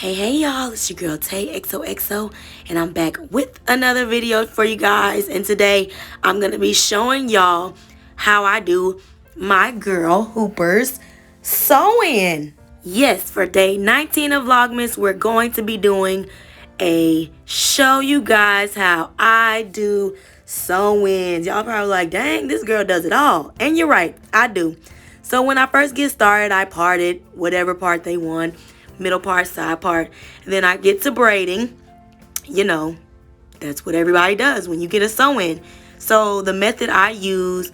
Hey y'all, it's your girl Tay XOxo, and I'm back with another video for you guys. And today I'm gonna be showing y'all how I do my girl hoopers sewing. Yes, for day 19 of Vlogmas, we're going to be doing a show you guys how I do sewing. Y'all probably like, dang, this girl does it all. And you're right, I do. So when I first get started, I parted whatever part they want. Middle part, side part, and then I get to braiding. You know, that's what everybody does when you get a sew-in. So the method I use,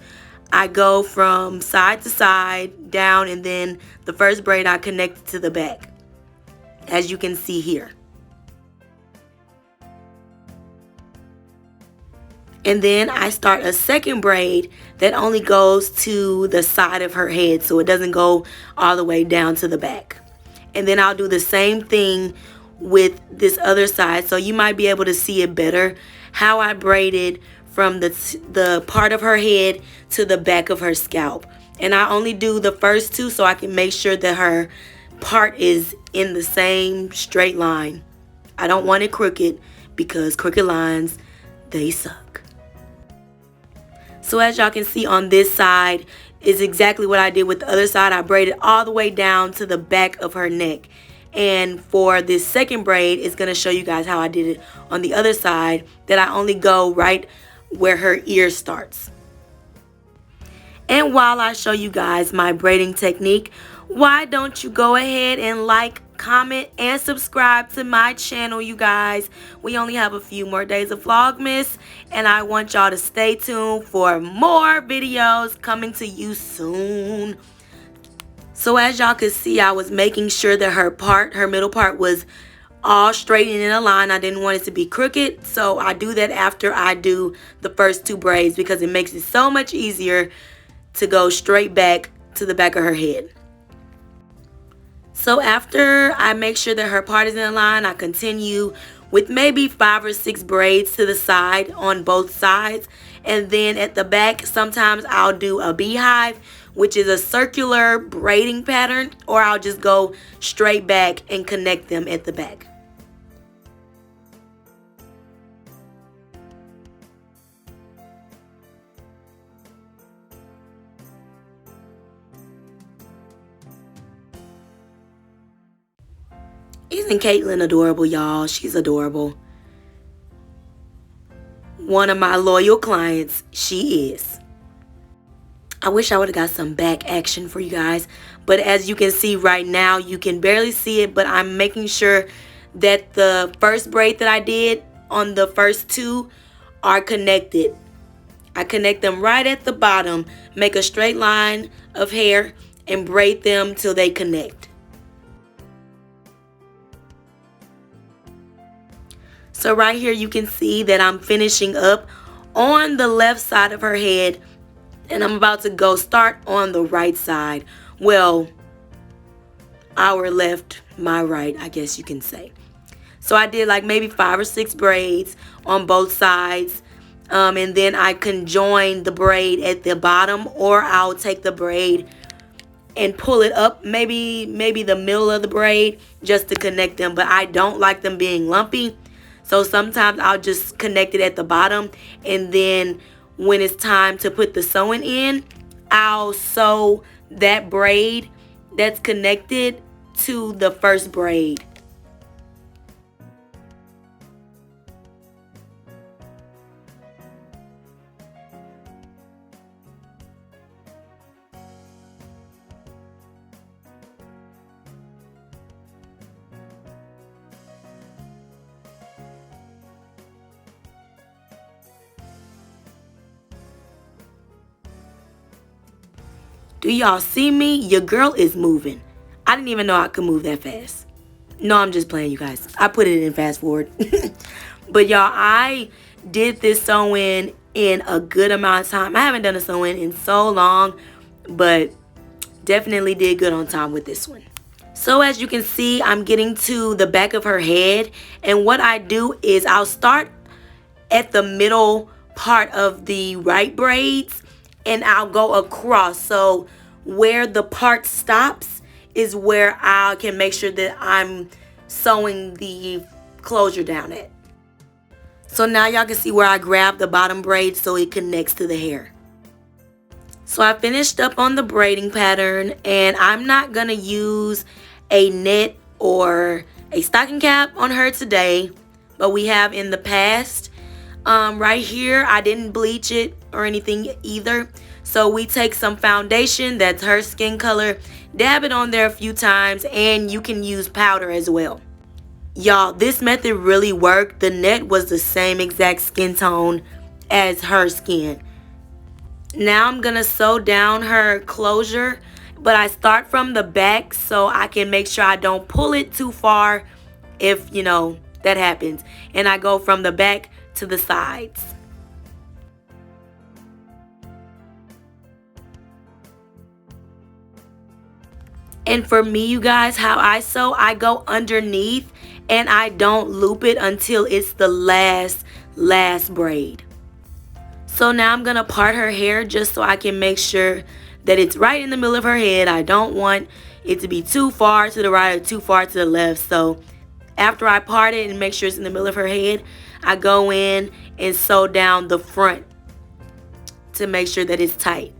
I go from side to side, down, and then the first braid I connect to the back, as you can see here. And then I start a second braid that only goes to the side of her head, so it doesn't go all the way down to the back. And then I'll do the same thing with this other side, so you might be able to see it better how I braided from the part of her head to the back of her scalp. And I only do the first two so I can make sure that her part is in the same straight line. I don't want it crooked because crooked lines, they suck. So as y'all can see on this side is exactly what I did with the other side. I braided all the way down to the back of her neck. And for this second braid, it's going to show you guys how I did it on the other side, that I only go right where her ear starts. And while I show you guys my braiding technique, why don't you go ahead and like, comment, and subscribe to my channel, you guys. We only have a few more days of Vlogmas, and I want y'all to stay tuned for more videos coming to you soon. So as y'all can see, I was making sure that her middle part was all straight and in a line. I didn't want it to be crooked, so I do that after I do the first two braids because it makes it so much easier to go straight back to the back of her head. So after I make sure that her part is in line, I continue with maybe 5 or 6 braids to the side on both sides. And then at the back, sometimes I'll do a beehive, which is a circular braiding pattern, or I'll just go straight back and connect them at the back. Isn't Caitlin adorable, y'all? She's adorable. One of my loyal clients, she is. I wish I would have got some back action for you guys. But as you can see right now, you can barely see it, but I'm making sure that the first braid that I did on the first two are connected. I connect them right at the bottom, make a straight line of hair, and braid them till they connect. So right here you can see that I'm finishing up on the left side of her head, and I'm about to go start on the right side. Well, our left, my right, I guess you can say. So I did like maybe 5 or 6 braids on both sides, and then I conjoin the braid at the bottom, or I'll take the braid and pull it up, maybe the middle of the braid, just to connect them. But I don't like them being lumpy. So sometimes I'll just connect it at the bottom, and then when it's time to put the sewing in, I'll sew that braid that's connected to the first braid. Do y'all see me? Your girl is moving. I didn't even know I could move that fast. No, I'm just playing, you guys. I put it in fast forward. But y'all, I did this sew-in in a good amount of time. I haven't done a sew-in in so long, but definitely did good on time with this one. So as you can see, I'm getting to the back of her head. And what I do is I'll start at the middle part of the right braids, and I'll go across. So where the part stops is where I can make sure that I'm sewing the closure down at. So now y'all can see where I grabbed the bottom braid so it connects to the hair. So I finished up on the braiding pattern, and I'm not gonna use a net or a stocking cap on her today, but we have in the past. Right here, I didn't bleach it or anything either. So we take some foundation that's her skin color, dab it on there a few times, and you can use powder as well. Y'all, this method really worked. The net was the same exact skin tone as her skin. Now I'm gonna sew down her closure, but I start from the back so I can make sure I don't pull it too far if, you know, that happens. And I go from the back to the sides. And for me, you guys, how I sew, I go underneath and I don't loop it until it's the last braid. So now I'm gonna part her hair just so I can make sure that it's right in the middle of her head. I don't want it to be too far to the right or too far to the left. So after I part it and make sure it's in the middle of her head, I go in and sew down the front to make sure that it's tight.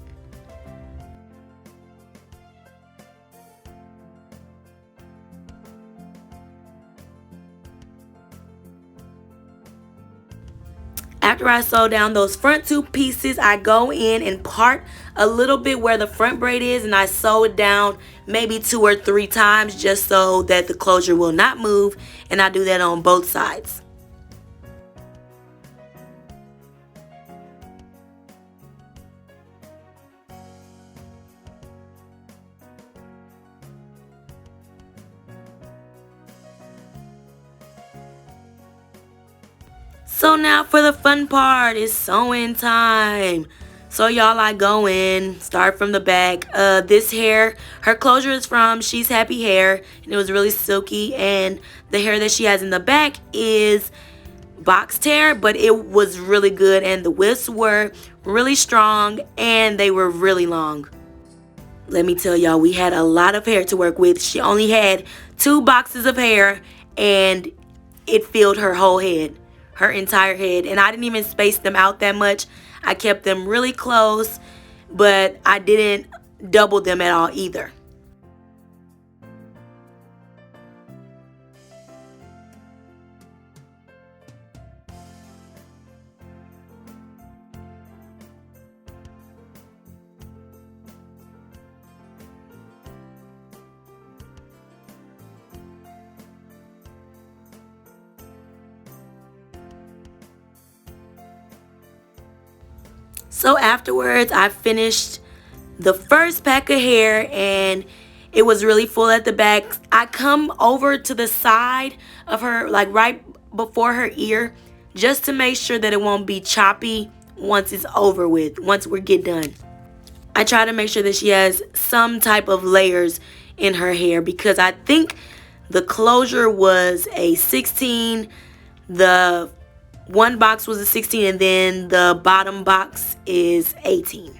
After I sew down those front two pieces, I go in and part a little bit where the front braid is, and I sew it down maybe 2 or 3 times just so that the closure will not move, and I do that on both sides. So now for the fun part, it's sewing time. So y'all, I go in, start from the back. This hair, her closure is from She's Happy Hair, and it was really silky. And the hair that she has in the back is boxed hair, but it was really good, and the widths were really strong, and they were really long. Let me tell y'all, we had a lot of hair to work with. She only had 2 boxes of hair, and it filled her whole head, her entire head. And I didn't even space them out that much. I kept them really close, but I didn't double them at all either. So afterwards, I finished the first pack of hair, and it was really full at the back. I come over to the side of her, like right before her ear, just to make sure that it won't be choppy once it's over with, once we get done. I try to make sure that she has some type of layers in her hair, because I think the closure was a 16, the one box was a 16, and then the bottom box is 18.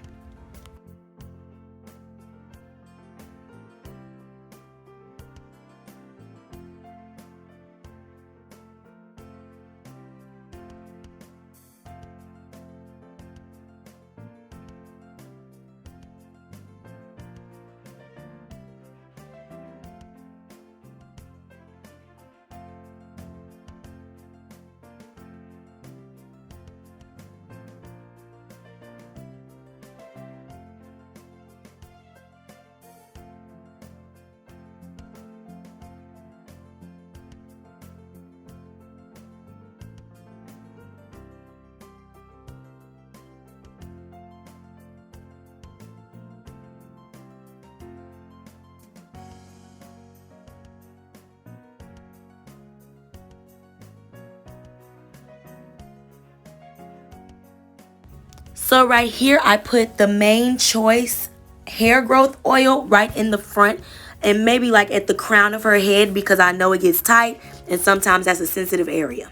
So right here, I put the Main Choice hair growth oil right in the front, and maybe like at the crown of her head, because I know it gets tight and sometimes that's a sensitive area.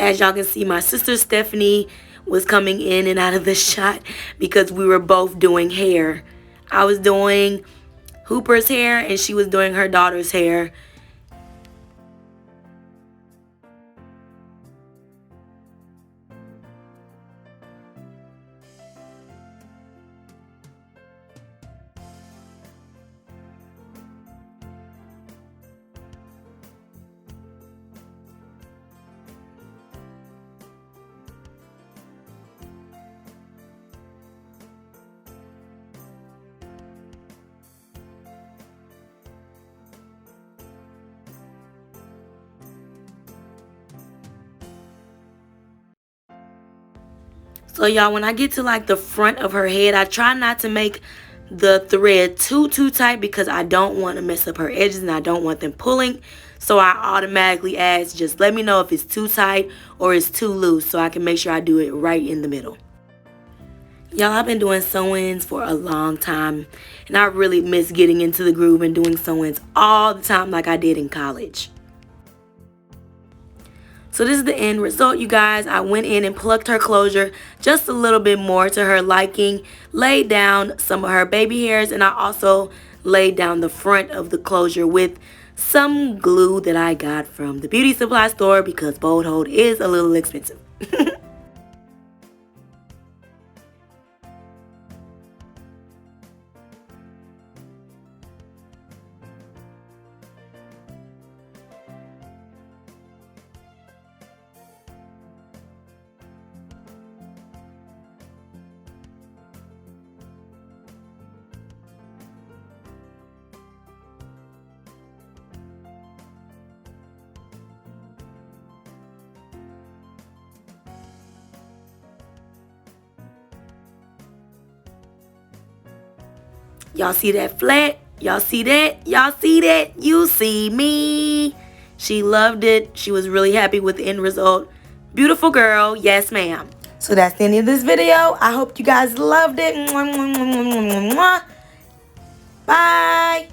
As y'all can see, my sister Stephanie was coming in and out of the shot because we were both doing hair. I was doing Hooper's hair and she was doing her daughter's hair. So y'all, when I get to like the front of her head, I try not to make the thread too tight because I don't want to mess up her edges and I don't want them pulling. So I automatically ask, just let me know if it's too tight or it's too loose so I can make sure I do it right in the middle. Y'all, I've been doing sew-ins for a long time and I really miss getting into the groove and doing sew-ins all the time like I did in college. So this is the end result, you guys. I went in and plucked her closure just a little bit more to her liking, laid down some of her baby hairs, and I also laid down the front of the closure with some glue that I got from the beauty supply store because Bold Hold is a little expensive. Y'all see that flat? Y'all see that? Y'all see that? You see me. She loved it. She was really happy with the end result. Beautiful girl. Yes, ma'am. So that's the end of this video. I hope you guys loved it. Bye.